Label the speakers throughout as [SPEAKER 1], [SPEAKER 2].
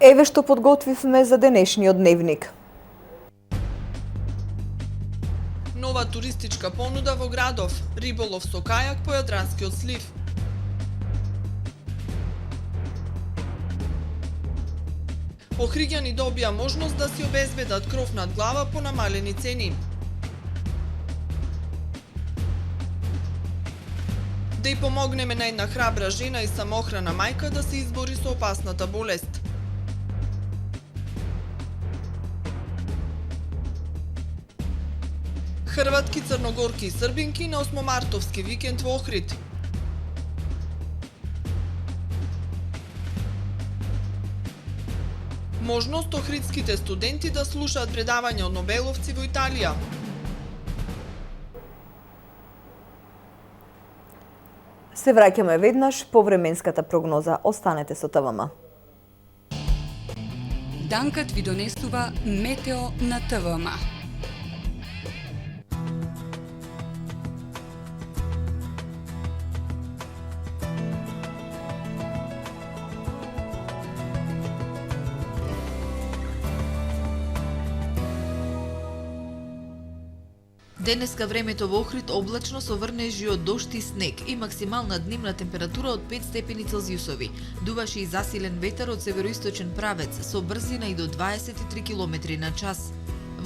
[SPEAKER 1] Еве што подготвивме за денешниот дневник.
[SPEAKER 2] Нова туристичка понуда во градов, риболов со кајак по Јадранскиот слив. Охриѓани добија можност да си обезбедат кров над глава по намалени цени. Да и помогнеме на една храбра жена и самоохрана мајка да се избори со опасната болест. Хрватки, црногорки и србинки на 8-мартовски викенд во Охрид. Можност охридските студенти да слушаат предавања од нобеловци во Италија.
[SPEAKER 1] Се враќаме веднаш по временската прогноза. Останете со ТВМ.
[SPEAKER 3] Данкат ви донесува метео на ТВМ.
[SPEAKER 4] Денеска времето во Охрид облачно со врнежи од дожд и снег и максимална дневна температура од 5 степени Целзиусови. Дуваше и засилен ветер од североисточен правец со брзина и до 23 км на час.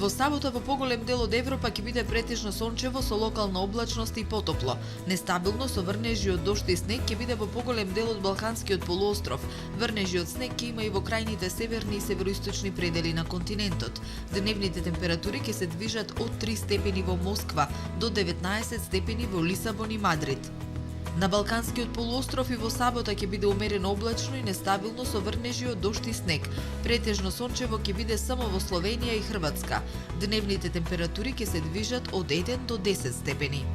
[SPEAKER 4] Во сабота во поголем дел од Европа ќе биде претежно сончево со локална облачност и потопло. Нестабилно со врнежи од дожд и снег ќе биде во поголем дел од Балканскиот полуостров. Врнежи од снег ќе има и во крајните северни и североисточни предели на континентот. Дневните температури ќе се движат од 3 степени во Москва до 19 степени во Лисабон и Мадрид. На Балканскиот полуостров и во сабота ќе биде умерено облачно и нестабилно со врнежи од дожд и снег. Претежно сончево ќе биде само во Словенија и Хрватска. Дневните температури ќе се движат од 1 до 10 степени.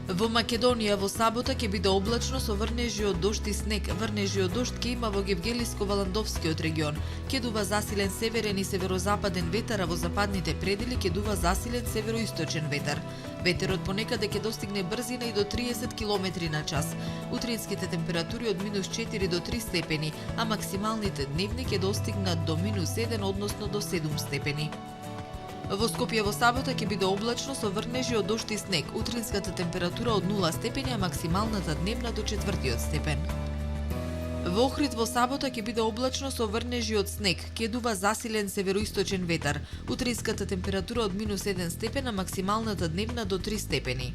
[SPEAKER 4] Во Македонија во сабота ќе биде облачно со врнежи од дожд и снег. Врнежи од дожд ќе има во Гевгелиско-Валандовскиот регион. Ќе дува засилен северен и северозападен ветер, а во западните предели ќе дува засилен североисточен ветер. Ветерот понекаде ќе достигне брзина и до 30 км на час. Утринските температури од -4 до 3 степени, а максималните дневни ќе достигнат до -1, односно до 7 степени. Во Скопје во сабота ќе биде облачно со врнежи од дожд и снег. Утринската температура од 0 степени, а максималната дневна до 4 степен. Во Охрид во сабота ќе биде облачно со врнежи од снег. Ќе дува засилен североисточен ветер. Утринската температура од -1 степен, а максималната дневна до 3 степени.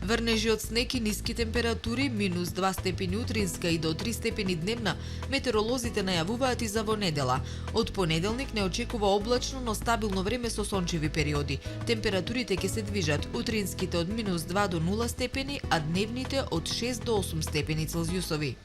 [SPEAKER 4] Врнежи од снег и ниски температури, -2 степени утринска и до 3 степени дневна, метеоролозите најавуваат и за во недела. Од понеделник не очекува облачно, но стабилно време со сончеви периоди. Температурите ќе се движат утринските од -2 до 0 степени, а дневните од 6 до 8 степени Целзиусови.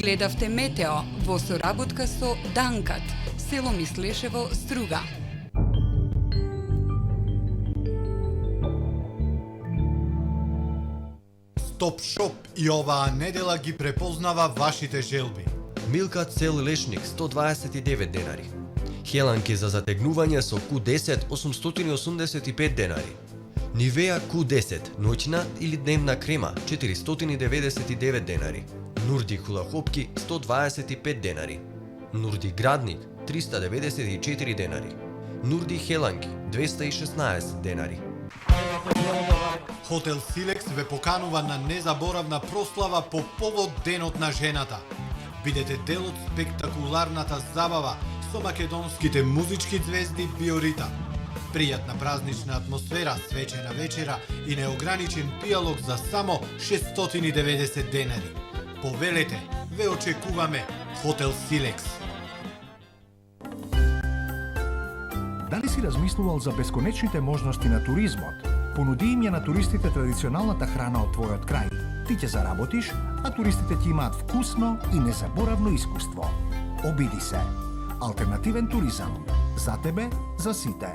[SPEAKER 3] Гледавте метео во соработка со Данкат, село Мислешево, Струга.
[SPEAKER 5] Топ Шоп и оваа недела ги препознава вашите желби.
[SPEAKER 6] Милка цел лешник 129 денари. Хеланки за затегнување со Q10 885 денари. Нивеа Q10 ноќна или дневна крема 499 денари. Нурди хулахопки 125 денари. Нурди градник 394 денари. Нурди хеланки 216 денари.
[SPEAKER 5] Хотел Силекс ве поканува на незаборавна прослава по повод Денот на жената. Бидете дел од спектакуларната забава со македонските музички звезди Биорита. Пријатна празнична атмосфера, свечена вечера и неограничен диалог за само 690 денари. Повелете, ве очекуваме. Хотел Силекс.
[SPEAKER 7] Дали си размислувал за бесконечните можности на туризмот? Понуди им ја на туристите традиционалната храна од твојот крај. Ти ќе заработиш, а туристите ќе имаат вкусно и незаборавно искуство. Обиди се. Алтернативен туризам. За тебе, за сите.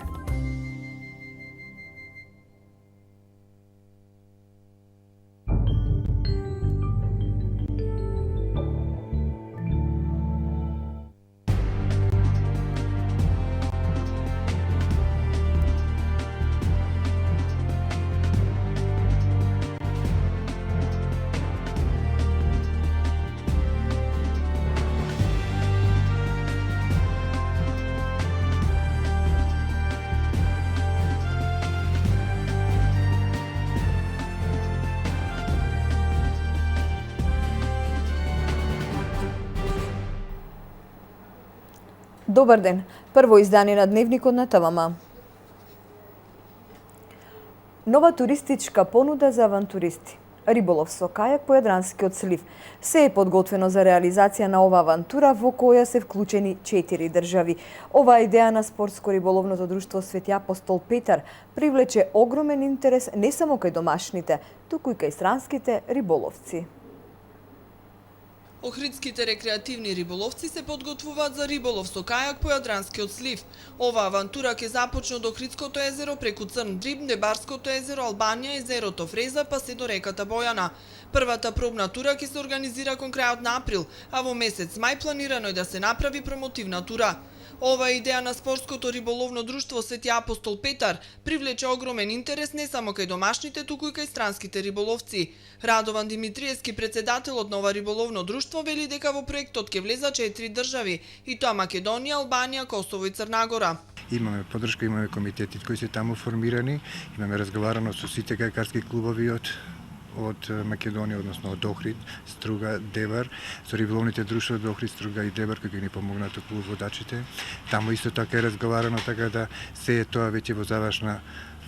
[SPEAKER 1] Добар ден. Прво издание на Дневникот на ТВМ. Нова туристичка понуда за авантуристи. Риболов со кајак по Јадранскиот слив. Се е подготвено за реализација на ова авантура во која се вклучени 4 држави. Оваа идеја на спортско-риболовното друштво Свети Апостол Петар привлече огромен интерес не само кај домашните, туку и кај странските риболовци.
[SPEAKER 2] Охридските рекреативни риболовци се подготвуваат за риболов со кајак по Јадранскиот слив. Ова авантура ќе започне од Охридското езеро преку Црн Дриб, Небарското езеро, Албанија, езерото Фреза па се до реката Бојана. Првата пробна тура ќе се организира кон крајот на април, а во месец мај планирано е да се направи промотивна тура. Ова идеја на спортското риболовно друштво Свети Апостол Петар привлече огромен интерес не само кај домашните, туку и кај странските риболовци. Радован Димитриевски, председателот на ова риболовно друштво, вели дека во проектот ќе влезат 4 држави, и тоа Македонија, Албанија, Косово и Црна Гора.
[SPEAKER 8] Имаме поддршка, имаме комитети кои се таму формирани, имаме разговарано со сите кајкарски клубови од Македонија, односно од Охрид, Струга, Девар, со риболовните друштва од Охрид, Струга и Девар кои ќе ни помогнат околу водачите. Таму исто така е разговарано, така да се е тоа веќе во завршна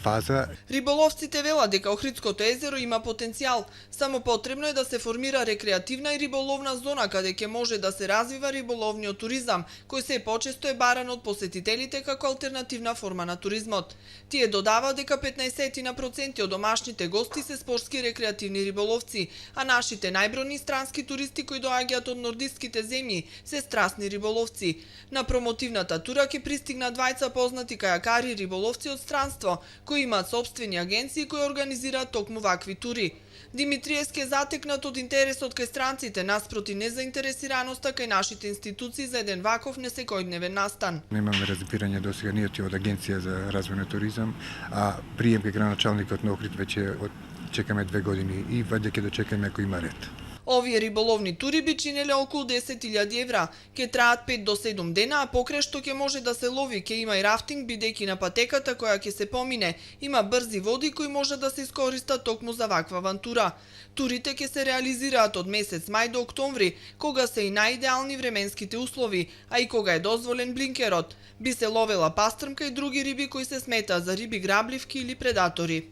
[SPEAKER 8] фаза.
[SPEAKER 2] Риболовците велат дека Охридското езеро има потенцијал, само потребно е да се формира рекреативна и риболовна зона каде ќе може да се развива риболовниот туризам, кој се почесто е баран од посетителите како алтернативна форма на туризмот. Тие додаваат дека 15% од домашните гости се спортски рекреативни риболовци, а нашите најбројни странски туристи кои доаѓаат од нордиските земји се страстни риболовци. На промотивната тура ќе пристигнат двајца познати кајакари и риболовци од странство, кои имаат собствени агенции кои организираат токму вакви тури. Димитриевски е затекнат од интересот кај странците наспроти незаинтересираноста кај нашите институции за еден ваков несекојдневен настан.
[SPEAKER 8] Немаме разбирање досега ние од Агенција за развој на туризам, а прием кај граначалникот на Охрид веќе чекаме 2 години и ваќе ќе дочекаме ако има ред.
[SPEAKER 2] Овие риболовни тури би чинеле околу 10.000 евра, ќе траат 5 до 7 дена, а покрај што ќе може да се лови, ќе има и рафтинг, бидејќи на патеката која ќе се помине, има брзи води кои може да се искористат токму за ваква авантура. Турите ќе се реализираат од месец мај до октомври, кога се и најидеални временските услови, а и кога е дозволен блинкерот. Би се ловела пастрмка и други риби кои се сметаат за риби грабливки или предатори.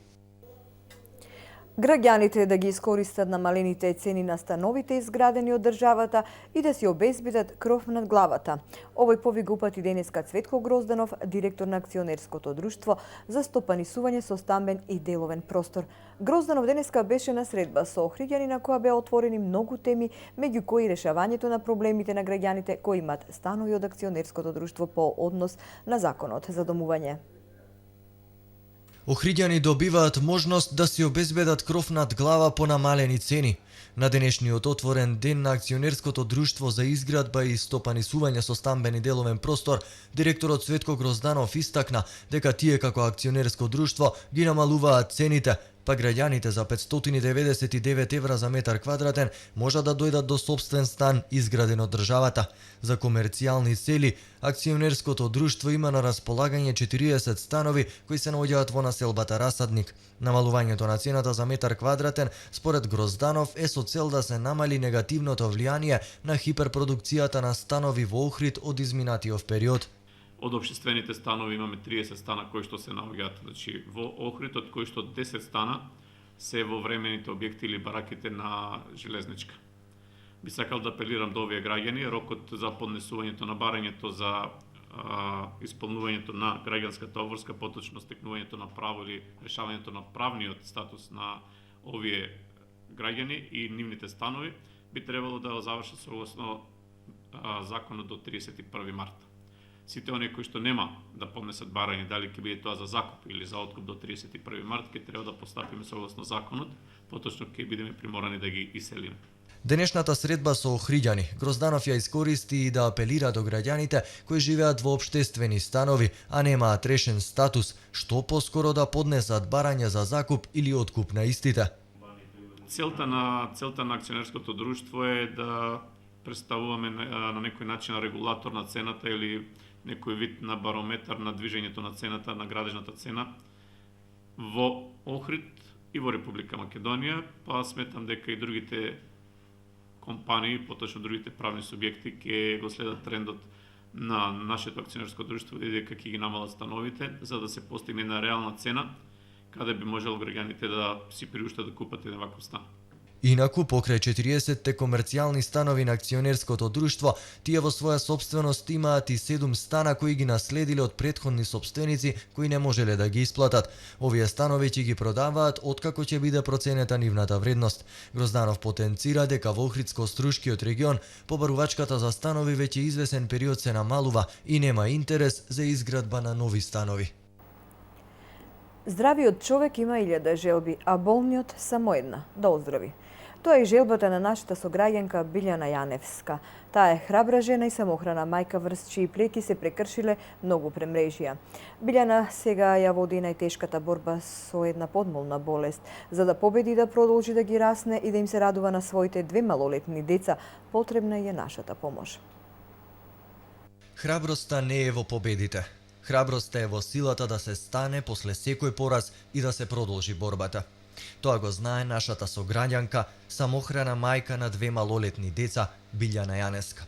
[SPEAKER 1] Граѓаните да ги искористат намалените цени на становите изградени од државата и да си обезбедат кров над главата. Овој повик го упати денеска Цветко Грозданов, директор на акционерското друштво за стопанисување со стамбен и деловен простор. Грозданов денеска беше на средба со охриѓани на која беа отворени многу теми, меѓу кои решавањето на проблемите на граѓаните кои имаат станови од акционерското друштво по однос на законот за домување.
[SPEAKER 6] Охриѓани добиваат можност да си обезбедат кров над глава по намалени цени. На денешниот отворен ден на акционерското друштво за изградба и стопанисување со стамбен и деловен простор, директорот Цветко Грозданов истакна дека тие како акционерско друштво ги намалуваат цените, па граѓаните за 599 евра за метар квадратен можат да дојдат до сопствен стан изграден од државата. За комерцијални цели, акционерското друштво има на располагање 40 станови кои се наоѓаат во населбата Расадник. Намалувањето на цената за метар квадратен, според Грозданов, е со цел да се намали негативното влијание на хиперпродукцијата на станови во Охрид од изминатиот период.
[SPEAKER 9] Од општествените станови имаме 30 стана кои што се наоѓаат, значи во Охрид, од кои што 10 стана се во времените објекти или бараките на железничка. Би сакал да апелирам до овие граѓани, рокот за поднесувањето на барањето за исполнувањето на граѓанската обврска, поточно стекнувањето на право или решавањето на правниот статус на овие граѓани и нивните станови би требало да завршат согласно законот до 31 март. Сите оние кои што нема да поднесат барање, дали ќе биде тоа за закуп или за откуп до 31 март, ќе треба да постапиме согласно законот, поточно ќе бидеме приморани да ги иселиме.
[SPEAKER 6] Денешната средба со охриѓани, Грозданов ја искористи и да апелира до граѓаните кои живеат во општествени станови, а немаат решен статус, што поскоро да поднесат барање за закуп или откуп на истите.
[SPEAKER 9] Целта на акционерското друштво е да представуваме на некој начин регулатор на цената или некој вид на барометар на движењето на цената, на градежната цена во Охрид и во Република Македонија, па сметам дека и другите компании, поточно другите правни субјекти ќе го следат трендот на нашето акционерско друштво дека ќе ги намалат становите за да се постигне една реална цена каде би можел граѓаните да си приуштат да купат еден ваков стан.
[SPEAKER 6] Инаку, покрај 40-те комерцијални станови на акционерското друштво, тие во своја собственост имаат и 7 стана кои ги наследиле од претходни сопственици кои не можеле да ги исплатат. Овие станови ќе ги продаваат откако ќе биде проценета нивната вредност. Грозданов потенцира дека во Охридско-Струшкиот регион побарувачката за станови веќе извесен период се намалува и нема интерес за изградба на нови станови.
[SPEAKER 1] Здравиот човек има 1000 желби, а болниот само една – да оздрави. Тоа е желбата на нашата сограѓанка Билјана Јаневска. Таа е храбра жена и самохрана мајка врз чии плеки се прекршиле многу премрежија. Билјана сега ја води најтешката борба со една подмолна болест. За да победи да продолжи да ги расне и да им се радува на своите 2 малолетни деца, потребна е нашата помош.
[SPEAKER 6] Храброста не е во победите. Храброста е во силата да се стане после секој пораз и да се продолжи борбата. Тоа го знае нашата сограѓанка, самохрана мајка на 2 малолетни деца, Билјана Јаневска.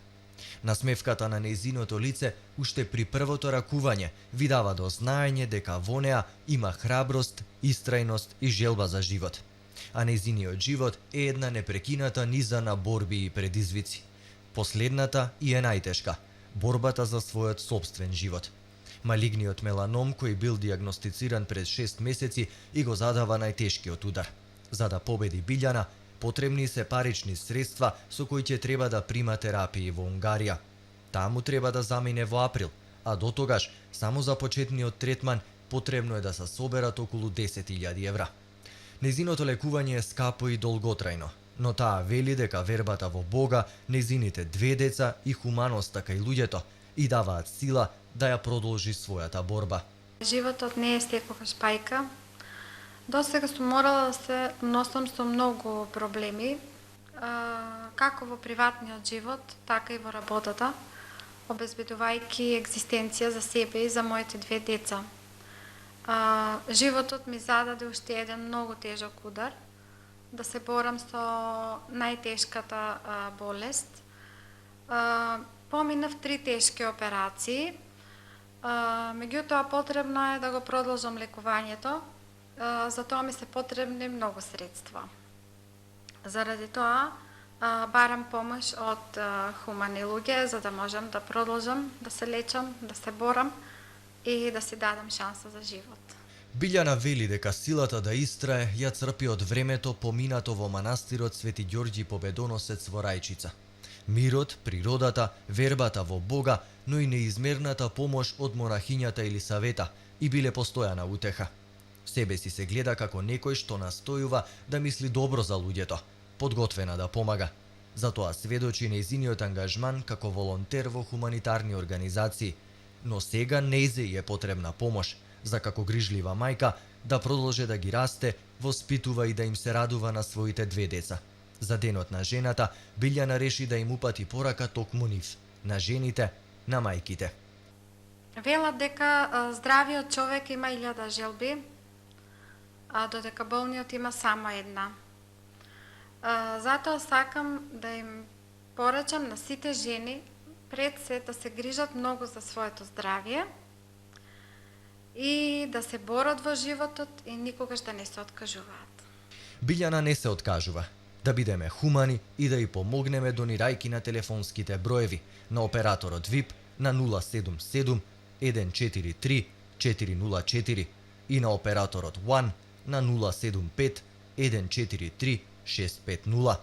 [SPEAKER 6] Насмевката на нејзиното лице, уште при првото ракување, ви дава до знаење дека во неа има храброст, истрајност и желба за живот. А нејзиниот живот е една непрекината низа на борби и предизвици. Последната и е најтешка – борбата за својот собствен живот. Малигниот меланом кој бил диагностициран пред 6 месеци и го задава најтешкиот удар. За да победи Билјана, потребни се парични средства со кои ќе треба да прима терапии во Унгарија. Таму треба да замине во април, а до тогаш, само за почетниот третман, потребно е да се соберат околу 10.000 евра. Незиното лекување е скапо и долготрајно, но таа вели дека вербата во Бога, незините 2 деца и хуманоста кај луѓето и даваат сила да ја продолжи својата борба.
[SPEAKER 10] Животот не е секогаш бајка. Досега сум морала да се носам со многу проблеми, како во приватниот живот, така и во работата, обезбедувајќи екзистенција за себе и за моите 2 деца. Животот ми зададе уште еден многу тежок удар, да се борам со најтешката болест. Поминав 3 тешки операции, меѓутоа потребно е да го продолжам лекувањето, за тоа ми се потребни многу средства. Заради тоа барам помош од хумани луѓе за да можам да продолжам да се лечам, да се борам и да си дадам шанса за живот.
[SPEAKER 6] Билјана вели дека силата да истрае ја црпи од времето поминато во манастирот Свети Ѓорѓи Победоносец во Рајчица. Мирот, природата, вербата во Бога, но и неизмерната помош од монахињата Елисавета и биле постојана утеха. Себе си се гледа како некој што настојува да мисли добро за луѓето, подготвена да помага. Затоа сведочи нејзиниот ангажман како волонтер во хуманитарни организации, но сега нејзе е потребна помош, за како грижлива мајка да продолжи да ги расте, воспитува и да им се радува на своите 2 деца. За денот на жената, Билјана реши да им упати порака токму нив, на жените, на мајките.
[SPEAKER 10] Велат дека здравиот човек има 1000 желби, а додека болниот има само една. Затоа сакам да им порачам на сите жени пред се да се грижат многу за своето здравје и да се борат во животот и никогаш да не се откажуваат.
[SPEAKER 6] Билјана не се откажува. Да бидеме хумани и да ја помогнеме донирајки на телефонските броеви на операторот VIP на 077 143 404 и на операторот One на 075 143 650.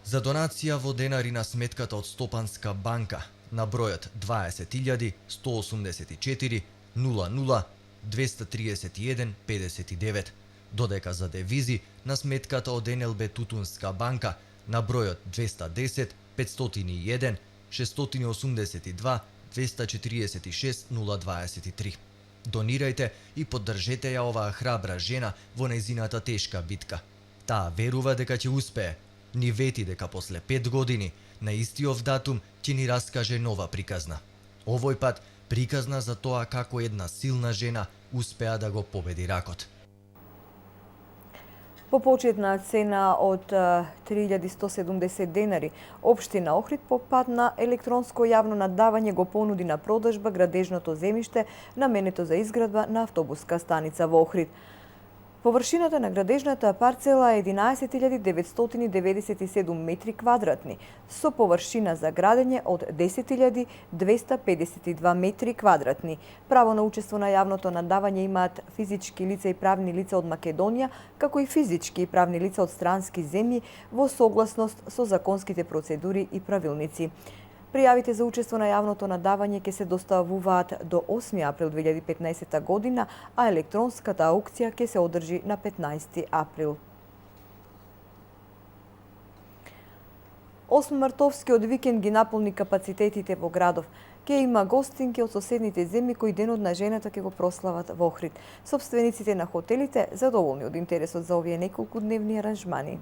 [SPEAKER 6] За донација во денари на сметката од Стопанска банка на бројот 20 184 00 231 59, додека за девизи на сметката од НЛБ Тутунска банка на бројот 210 501 682 246 023. Донирајте и поддржете ја оваа храбра жена во нејзината тешка битка. Таа верува дека ќе успее. Ни вети дека после 5 години на истиот датум ќе ни раскаже нова приказна. Овој пат приказна за тоа како една силна жена успеа да го победи ракот.
[SPEAKER 1] По почетна цена од 3170 денари, Општина Охрид по пат на електронско јавно наддавање го понуди на продажба градежното земјиште наменето за изградба на автобуска станица во Охрид. Површината на градежната парцела е 11.997 метри квадратни, со површина за градење од 10.252 метри квадратни. Право на учество на јавното наддавање имаат физички лица и правни лица од Македонија, како и физички и правни лица од странски земји во согласност со законските процедури и правилници. Пријавите за учество на јавното наддавање ќе се доставуваат до 8 април 2015 година, а електронската аукција ќе се одржи на 15 април. Осмомартовскиот викенд ги наполни капацитетите во градов. Ќе има гостинки од соседните земји кои денот на жената ќе го прослават во Охрид. Сопствениците на хотелите задоволни од интересот за овие неколкудневни аранжмани.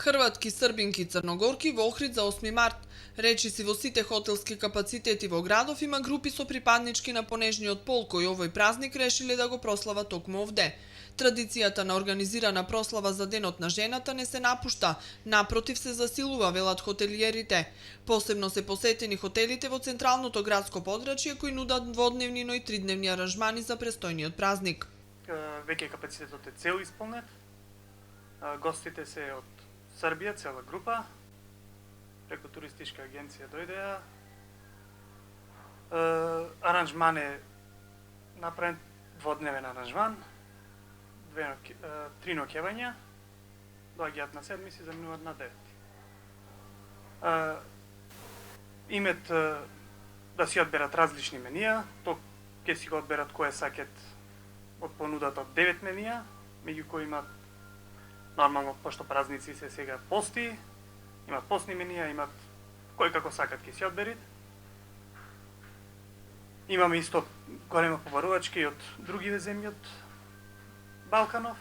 [SPEAKER 2] Хрватки, србинки, црногорки во Охрид за 8 март. Речиси во сите хотелски капацитети во градов има групи со припаднички на понежниот пол кои овој празник решиле да го прослават токму овде. Традицијата на организирана прослава за Денот на жената не се напушта, напротив се засилува, велат хотелиерите. Посебно се посетени хотелите во централното градско подрачје кои нудат дводневни, но и тридневни аранжмани за престојниот празник.
[SPEAKER 11] Веќе капацитетот е цел исполнет. Гостите се од Србија, цела група, преку туристичка агенција дојдеа. Аранжман е направен дводневен аранжман, 3 ноќевања, доаѓаат на 7 и се заминуваат на 9. Имет да си одберат различни менија, то ќе си го одберат кое сакет од понудата од 9 менија, меѓу кои имат нормално, пошто празници се сега пости, имат постни менија, имат кој како сакат ќе си одберит. Имаме исто голема побарувачки од другиве земји од Балканов.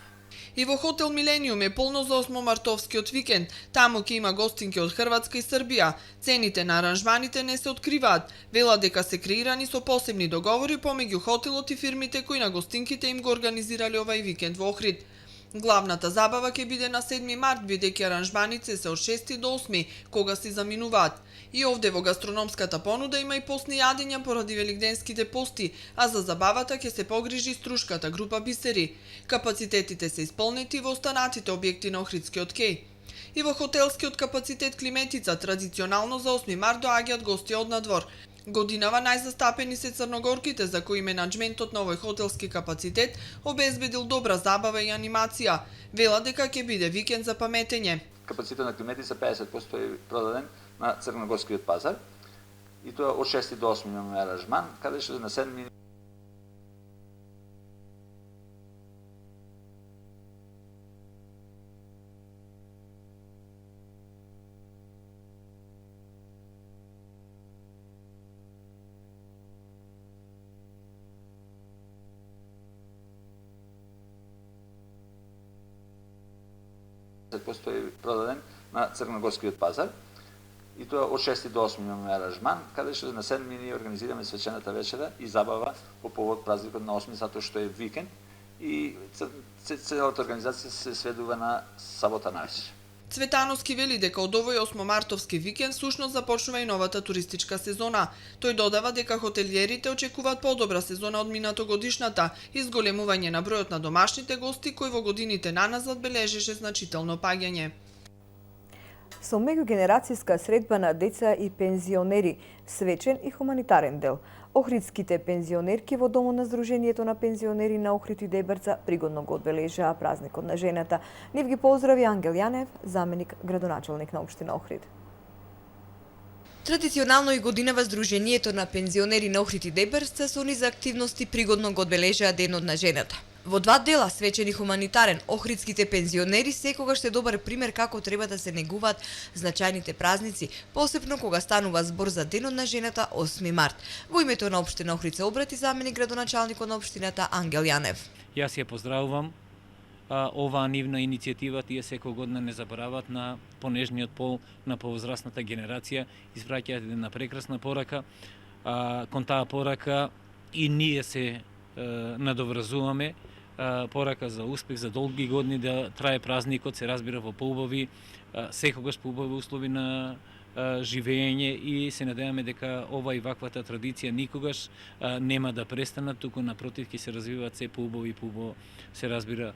[SPEAKER 2] И во хотел Милениум е полно за 8 мартовскиот викенд. Таму ќе има гостинки од Хрватска и Србија. Цените на аранжманите не се откриваат. Вела дека се креирани со посебни договори помеѓу хотелот и фирмите кои на гостинките им го организирале овај викенд во Охрид. Главната забава ќе биде на 7 март, бидејќи аранжманите се од 6 до 8, кога се заминуваат. И овде во гастрономската понуда има и постни јадења поради великденските пости, а за забавата ќе се погрижи струшката група бисери. Капацитетите се исполнети во останатите објекти на Охридскиот кеј. И во хотелскиот капацитет Климетица традиционално за 8 март доаѓаат гости од надвор. Годинава најзастапени се црногорките, за кои менаџментот на овој хотелски капацитет обезбедил добра забава и анимација. Вела дека ќе биде викенд за паметење.
[SPEAKER 12] Капацитет на Климетица 50% е продаден на црногорскиот пазар. И тоа од 6 до 8 имаме аранжман, каде што на 7 е продаден на црногорскиот пазар. И тоа од 6 до 8 имаме аранжман, каде што на 7 ние организираме свечената вечера и забава по повод празникот на 8 затоа што е викенд и целата организација се сведува на сабота највечер.
[SPEAKER 2] Цветановски вели дека од овој 8 мартовски викенд сушност започнува и новата туристичка сезона. Тој додава дека хотелиерите очекуваат подобра сезона од минатогодишната и зголемување на бројот на домашните гости кои во годините наназад бележеше значително паѓање.
[SPEAKER 1] Со меѓугенерацијска средба на деца и пензионери, свечен и хуманитарен дел. Охридските пензионерки во Домот на Сдруженијето на пензионери на Охрид и Дебрца пригодно го одбележаа празникот на жената. Нив ги поздрави Ангел Јанев, заменик градоначалник на општина Охрид.
[SPEAKER 13] Традиционално и годинава Сдруженијето на пензионери на Охрид и Дебрца со низа активности пригодно го одбележаа Денот на жената. Во два дела, свечен и хуманитарен, охридските пензионери секогаш е добар пример како треба да се негуваат значајните празници, посебно кога станува збор за Денот на жената 8 март. Во името на општина Охрид се обрати заменик градоначалникот на општината Ангел Јанев.
[SPEAKER 14] Јас ја поздравувам оваа нивна иницијатива, тие секој година не заборават на понежниот пол, на повозрастната генерација, испраќаат една прекрасна порака. Кон таа порака и ние се надоврзуваме порака за успех, за долги години да трае празникот, се разбира во поубави, секогаш поубави услови на живење и се надеваме дека ова и ваквата традиција никогаш нема да престанат, туку напротив ќе се развиваат се поубаво и поубаво, се разбира,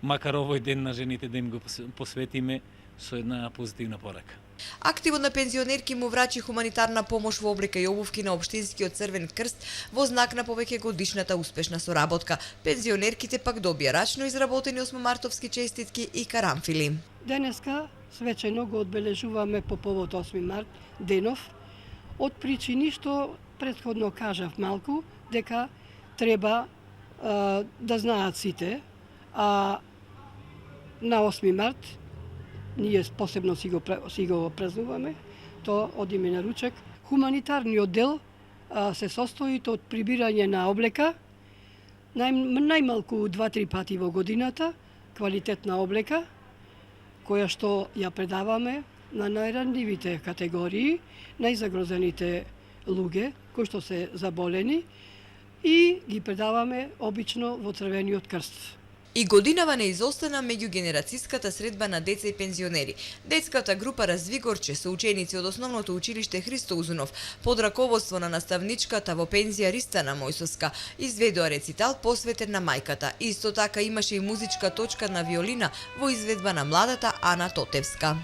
[SPEAKER 14] макар овој ден на жените да им го посветиме со една позитивна порака.
[SPEAKER 13] Активот на пензионерки му врачи хуманитарна помош во облека и обувки на Општинскиот Црвен крст во знак на повеќе годишната успешна соработка. Пензионерките пак добија рачно изработени 8 мартовски честитки и карамфили.
[SPEAKER 15] Денеска свечено го одбележуваме по повод 8 март денов од причини што претходно кажав малку дека треба да знаат сите, а на 8 март ние посебно си го празнуваме, то одиме на ручек. Хуманитарниот дел се состои од прибирање на облека, најмалку 2-3 пати во годината, квалитетна облека, која што ја предаваме на најранливите категории, најзагрозените луѓе, кои што се заболени, и ги предаваме обично во Црвениот крст.
[SPEAKER 13] И годинава не изостана меѓугенерацијската средба на деца и пензионери. Детската група Развигорче со ученици од основното училиште Христо Узунов под раководство на наставничката во пензија Ристана Мојсовска изведоа рецитал посветен на мајката. Исто така имаше и музичка точка на виолина во изведба на младата Ана Тотевска.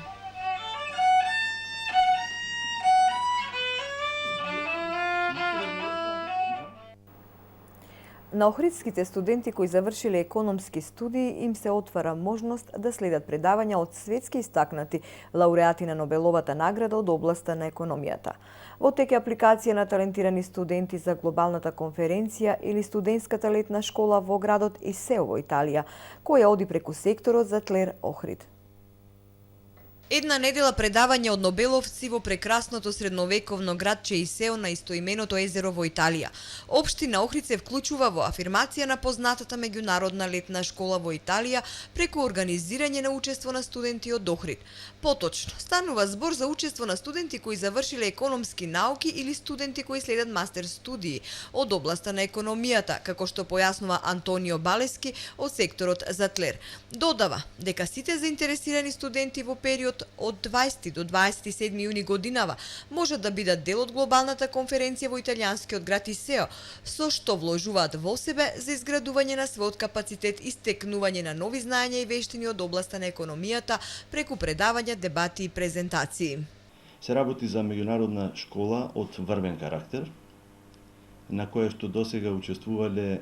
[SPEAKER 1] На охридските студенти кои завршиле економски студии им се отвара можност да следат предавања од светски истакнати лауреати на Нобеловата награда од областа на економијата. Во тек е апликација на талентирани студенти за глобалната конференција или студентската летна школа во градот Исео во Италија, која оди преку секторот за ТЛЕР Охрид.
[SPEAKER 13] Една недела предавање од нобеловци во прекрасното средновековно градче Исео на истоименото езеро во Италија. Општина Охрид се вклучува во афирмација на познатата меѓународна летна школа во Италија преку организирање на учество на студенти од Охрид. Поточно, станува збор за учество на студенти кои завршиле економски науки или студенти кои следат мастер студии од областа на економијата, како што појаснува Антонио Балески од секторот за ТЛЕР. Додава дека сите заинтересирани студенти во период од 20 до 27 јуни годинава можат да бидат дел од глобалната конференција во италијанскиот град Исео, со што вложуваат во себе за изградување на својот капацитет и стекнување на нови знаења и вештини од областа на економијата преку предавања, дебати и презентации.
[SPEAKER 16] Се работи за меѓународна школа од врвен карактер, на која што досега учествувале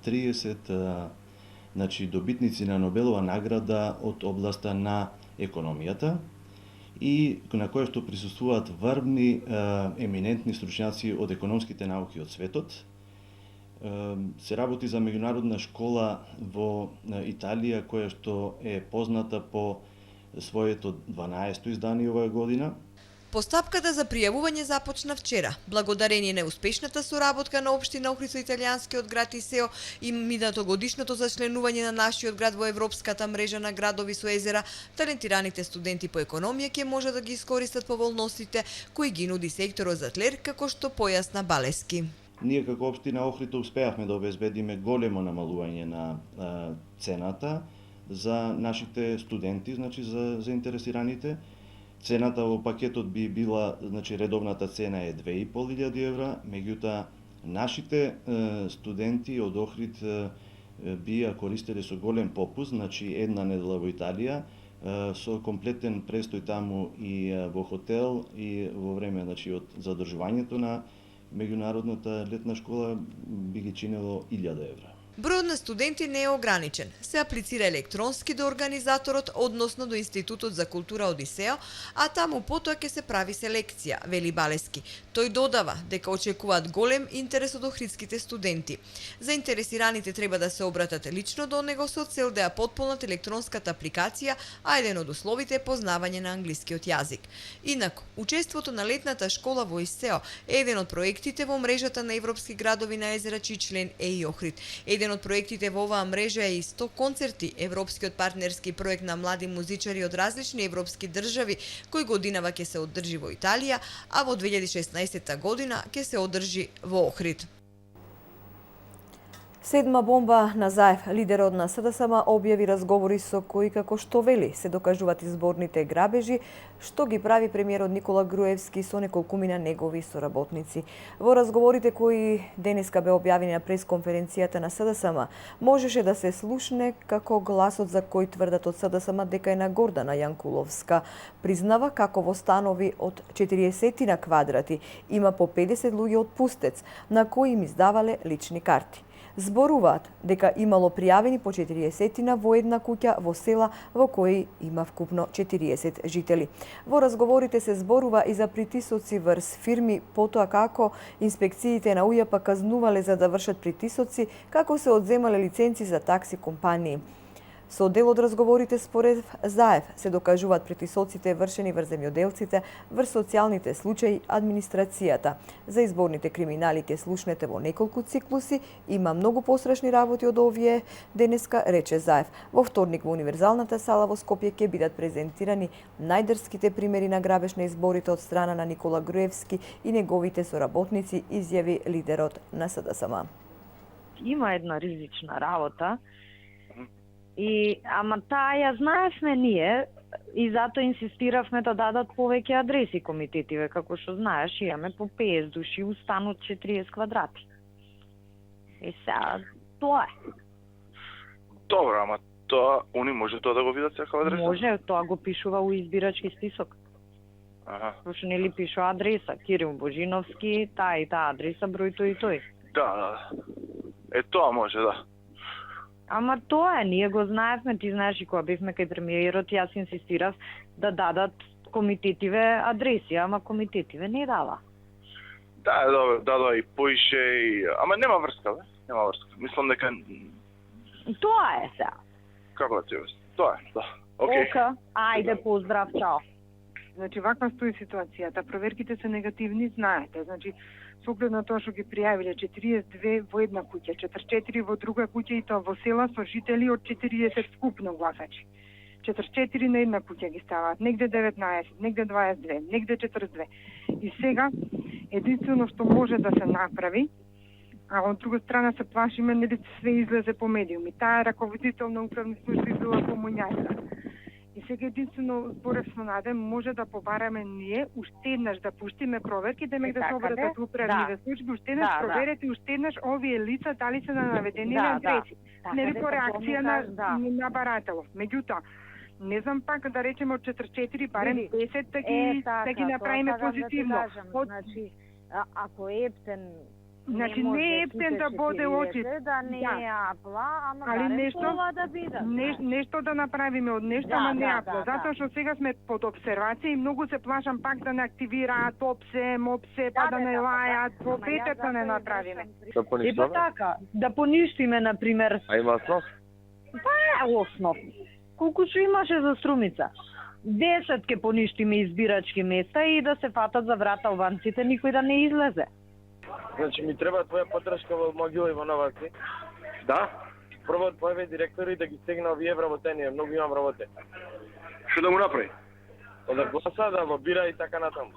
[SPEAKER 16] 30 добитници на Нобелова награда од областа на економијата и на која што присуствуваат врвни еминентни стручњаци од економските науки од светот. Се работи за меѓународна школа во Италија која што е позната по своето 12-то издание оваа година.
[SPEAKER 13] Постапката за пријавување започна вчера, благодарение на успешната соработка на општина Охрид со италијанскиот град Исео и минато годишното зачленување на нашиот град во европската мрежа на градови со езера. Талентираните студенти по економија ќе може да ги искористат поволностите кои ги нуди секторот за ТЛЕР, како што појасна Балески.
[SPEAKER 16] Ние како општина Охрид успеавме да обезбедиме големо намалување на цената за нашите студенти, значи за заинтересираните. Цената во пакетот би била, значи редовната цена е 2500 евра, меѓутоа нашите студенти од Охрид би ја користеле со голем попуст, значи една недела во Италија, со комплетен престој таму и во хотел и во време, значи од задржувањето на меѓународната летна школа би ги чинело 1000 евра.
[SPEAKER 13] Бројот на студенти не е ограничен. Се аплицира електронски до организаторот, односно до Институтот за култура од Исео, а таму потоа ќе се прави селекција, вели Балески. Тој додава дека очекуваат голем интерес од охридските студенти. Заинтересираните треба да се обратат лично до него со цел да ја потполнат електронската апликација, а еден од условите е познавање на англискиот јазик. Инаку, учеството на летната школа во Исео е еден од проектите во мрежата на европски градови на езера чиј член е и Охрид. Еден од проектите во оваа мрежа е и 100 концерти, европскиот партнерски проект на млади музичари од различни европски држави, кој годинава ќе се одржи во Италија, а во 2016 година ќе се одржи во Охрид.
[SPEAKER 1] Седма бомба на Заев, лидерот на СДСМ, објави разговори со кои, како што вели, се докажуваат изборните грабежи, што ги прави премиерот Никола Груевски со неколкумина негови соработници. Во разговорите кои денеска бе објавени на пресконференцијата на СДСМ, можеше да се слушне како гласот за кој тврдат од СДСМ дека е на Гордана Јанкуловска. Признава како во станови од 40 на квадрати има по 50 луѓе од Пустец, на кои им издавале лични карти. Зборуваат дека имало пријавени по 40 во една куќа во села во кои има вкупно 40 жители. Во разговорите се зборува и за притисоци врз фирми, потоа како инспекциите на УЈП казнувале за да вршат притисоци, како се одземале лиценци за такси компании. Со дел од разговорите според Заев се докажуваат притисоците вршени врз земјоделците, врз социјалните случаи, администрацијата. За изборните криминали ќе слушнете во неколку циклуси, има многу пострашни работи од овие денеска, рече Заев. Во вторник во Универзалната сала во Скопје ќе бидат презентирани најдрските примери на грабеж на изборите од страна на Никола Груевски и неговите соработници, изјави лидерот на СДСМ.
[SPEAKER 17] Има една ризична работа, ама таа ја знаевме ние и затоа инсистиравме да дадат повеќе адреси комитетиве, како што знаеш, имаме по 50 души у стан од 40 квадрати. Сега, тоа е.
[SPEAKER 18] Добро, ама тоа, они може тоа да го видат секава адреса?
[SPEAKER 17] Може, тоа го пишува у избирачки список. Пошто нели пишува адреса, Кирил Божиновски, таа и таа адреса, број тој и тој.
[SPEAKER 18] Да. Тоа може, да.
[SPEAKER 17] Ама тоа е, ние го знаевме, ти знаеш и кога бевме кај премиерот, јас инсистирав да дадат комитетиве адреси, ама комитетиве не дава.
[SPEAKER 18] Да, добро, дадо и поише, ама нема врска, бе, нема врска. Мислам дека...
[SPEAKER 17] Тоа е сега.
[SPEAKER 18] Како да ти обяснам? Тоа е, да. Океј.
[SPEAKER 17] Ока, ајде, поздрав, чао.
[SPEAKER 19] Значи, ваква стои ситуацијата. Проверките се негативни, знаете. Значи, со оглед на тоа што ги пријавиле 42 во една куќа, 44 во друга куќа и тоа во села со жители од 40 вкупно гласачи. 44 на една куќа ги ставаат, негде 19, негде 22, негде 42. И сега, единствено што може да се направи, а од друга страна се плашиме, нели све излезе по медиуми. Таа е раководител на управни служби била комуњајка. И сега единствено зборев со Наде, може да побараме ние уште еднаш да пуштиме проверки, да да се обратат управниве служби, уште еднаш проверете уште еднаш овие лица дали се на наведени на адреси. Нели по реакција на барателов. Меѓутоа, не знам пак да речеме од 44 барем 10 да ги направиме позитивно.
[SPEAKER 17] Значи, ако Ептен
[SPEAKER 19] Значи не е Ептен да боде очи.
[SPEAKER 17] Да не е апла, ама
[SPEAKER 19] али
[SPEAKER 17] нешто да бидат.
[SPEAKER 19] Нешто да направиме од нешто, ама не апла. Затоа што сега сме под обсервација и многу се плашам пак да не активираат ОПСЕ, МОПСЕ, па да не лајат, по ветерта не направиме.
[SPEAKER 17] Да поништиме? Така, да поништиме, например.
[SPEAKER 18] А има основ?
[SPEAKER 17] Па е основ. Колку што имаше за Струмица? 10 ке поништиме избирачки места и да се фатат за врата ованците, никој да не излезе.
[SPEAKER 20] Значи ми треба твоја поддршка во Могила Ивановаци.
[SPEAKER 18] Да?
[SPEAKER 20] Прво од твоје директори да ги стегна овие вработени, многу имам работе.
[SPEAKER 18] Што да му направи?
[SPEAKER 20] Да гласа, да лобира и така натаму.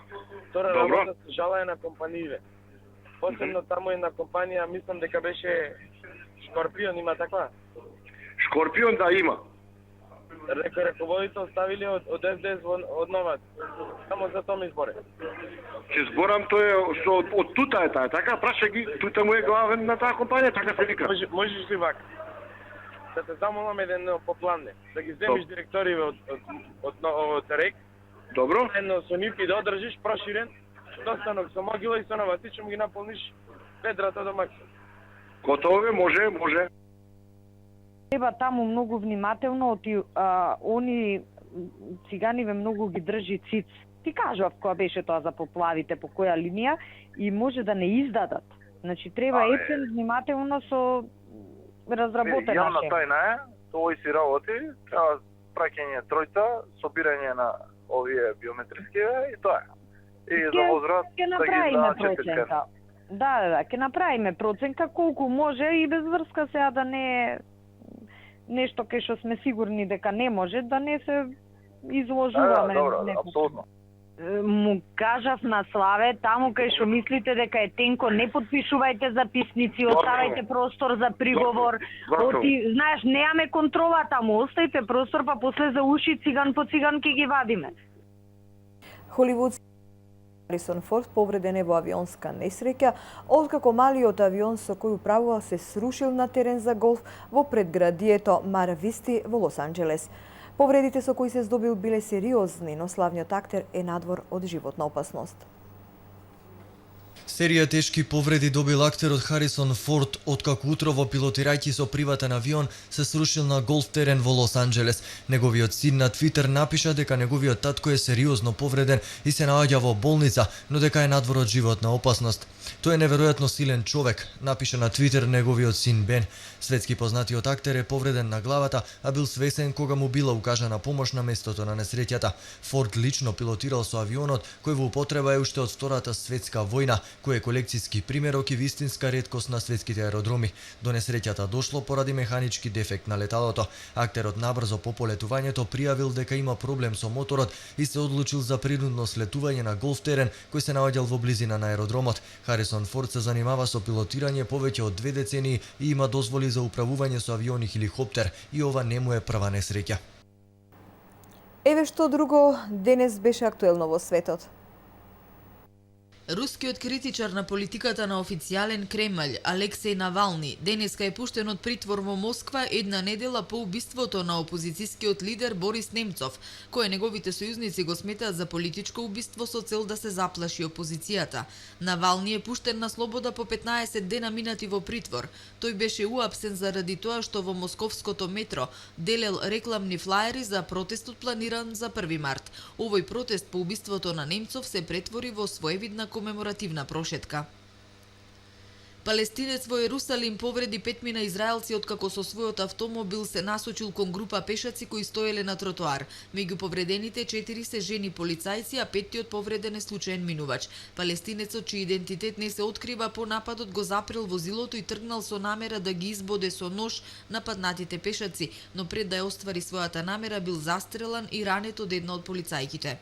[SPEAKER 20] Втора работа се жалаја на компанииве. Посебно таму една компанија, мислам дека беше Скорпион, има таква?
[SPEAKER 18] Скорпион да има.
[SPEAKER 20] Раководител ставили од СДС од Новац. Само за тоа ми зборе.
[SPEAKER 18] Ќе зборам тоа што од тута е таа, така праша ги, тута му е главен на таа компанија, така се вика.
[SPEAKER 20] Можеш ли вака? Да те замолам еден попланне, да ги земиш директориве од РЕК.
[SPEAKER 18] Добро.
[SPEAKER 20] Едно со нив и да одржиш проширен достанок со Могила и со Новац, ти ќе му ги наполниш ведрата до максимум.
[SPEAKER 18] Готово е, може.
[SPEAKER 17] Треба таму многу внимателно, они циганиве многу ги држи циц. Ти кажав која беше тоа за поплавите, по која линија, и може да не издадат. Значи треба Ептен внимателно со разработена
[SPEAKER 18] Јавна тајна е, овој си работи, треба праќање тројца, собирање на овие биометриски и тоа е. И за возраст да ги издадат 4.
[SPEAKER 17] Да, ќе направиме проценка колку може и без врска сега да не е нешто кај што сме сигурни дека не може, да не се изложуваме.
[SPEAKER 18] Добро, апсолутно.
[SPEAKER 17] му кажав на Славе, таму кај што мислите дека е тенко, не подпишувајте записници, оставајте простор за приговор. Знаеш, неаме контрола таму, оставите простор, па после за уши циган по циган ќе ги вадиме.
[SPEAKER 1] Холивудски Харисон Форд повреден е во авионска несреќа, откако малиот авион со кој управува се срушил на терен за голф во предградието Мар Висти во Лос Анџелес. Повредите со кои се здобил биле сериозни, но славниот актер е надвор од животна опасност.
[SPEAKER 6] Серија тешки повреди добил актерот Харисон Форд, откако утрово пилотирајќи со приватен авион се срушил на голф терен во Лос Анџелес. Неговиот син на Твитер напиша дека неговиот татко е сериозно повреден и се наоѓа во болница, но дека е надвор од животна опасност. Тој е неверојатно силен човек, напиша на Твитер неговиот син Бен. Светски познатиот актер е повреден на главата, а бил свесен кога му била укажана помош на местото на несреќата. Форд лично пилотирал со авионот кој во употреба е уште од Втората светска војна, кој е колекцијски примерок и вистинска реткост на светските аеродроми. До несреќата дошло поради механички дефект на леталото. Актерот набрзо по полетувањето пријавил дека има проблем со моторот и се одлучил за принудно слетување на голф терен кој се наоѓал во близина на аеродромот. Харисон Форд се занимава со пилотирање повеќе од 2 децении и има дозволи за управување со авион и хеликоптер, и ова не му е прва несреќа.
[SPEAKER 1] Еве што друго денес беше актуелно во светот.
[SPEAKER 4] Рускиот критичар на политиката на официјален Кремљ, Алексеј Навални, денеска е пуштен од притвор во Москва една недела по убиството на опозицијскиот лидер Борис Немцов, кој неговите сојузници го сметаат за политичко убиство со цел да се заплаши опозицијата. Навални е пуштен на слобода по 15 дена минати во притвор. Тој беше уапсен заради тоа што во московското метро делел рекламни флаери за протестот планиран за 1 март. Овој протест по убиството на Немцов се претвори во своевидна комеморативна прошетка. Палестинец во Ерусалим повреди 5 израелци откако со својот автомобил се насочил кон група пешаци кои стоеле на тротоар. Меѓу повредените 4 се жени полицајци, а 5-тиот повреден е случаен минувач. Палестинецот, чиј идентитет не се открива по нападот, го запрел возилото и тргнал со намера да ги избоде со нож нападнатите пешаци, но пред да ја оствари својата намера бил застрелан и ранет од една од полицајките.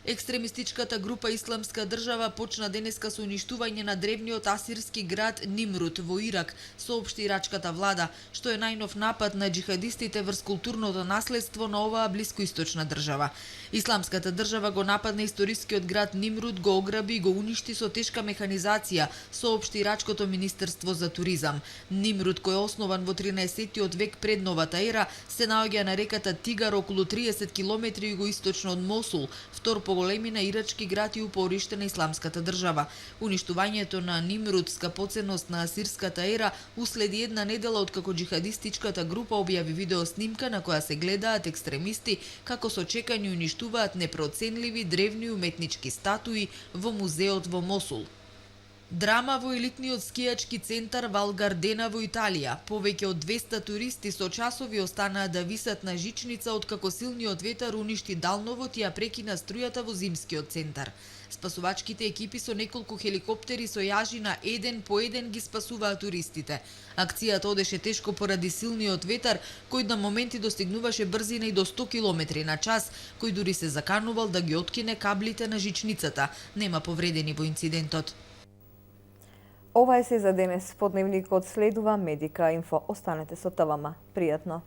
[SPEAKER 4] Екстремистичката група Исламска држава почна денеска со уништување на древниот асирски град Нимрут во Ирак, соопшти ирачката влада, што е најнов напад на џихадистите врз културното наследство на оваа блискоисточна држава. Исламската држава го нападна историскиот град Нимрут, го ограби и го уништи со тешка механизација, соопшти ирачкото министерство за туризам. Нимрут, кој е основан во 13-тиот век пред новата ера, се наоѓа на реката Тигар околу 30 километри југоисточно од Мосул, втор по големина ирачки град и упориште на исламската држава. Уништувањето на Нимрут, скапоценност на асирската ера, уследи една недела откако џихадистичката група објави видео снимка на која се гледаат екстремисти како со чекање уништуваат непроценливи древни уметнички статуи во музеот во Мосул. Драма во елитниот скијачки центар Вал Гардена во Италија. Повеќе од 200 туристи со часови останаа да висат на жичница откако силниот ветар уништи далновод и ја прекина струјата во зимскиот центар. Спасувачките екипи со неколку хеликоптери со јажина еден по еден ги спасуваа туристите. Акцијата одеше тешко поради силниот ветар, кој на моменти достигнуваше брзина и до 100 км на час, кој дури се заканувал да ги откине каблите на жичницата. Нема повредени во инцидентот.
[SPEAKER 1] Ова е се за денес. По дневникот следува Медика Инфо. Останете со ТВМ. Пријатно.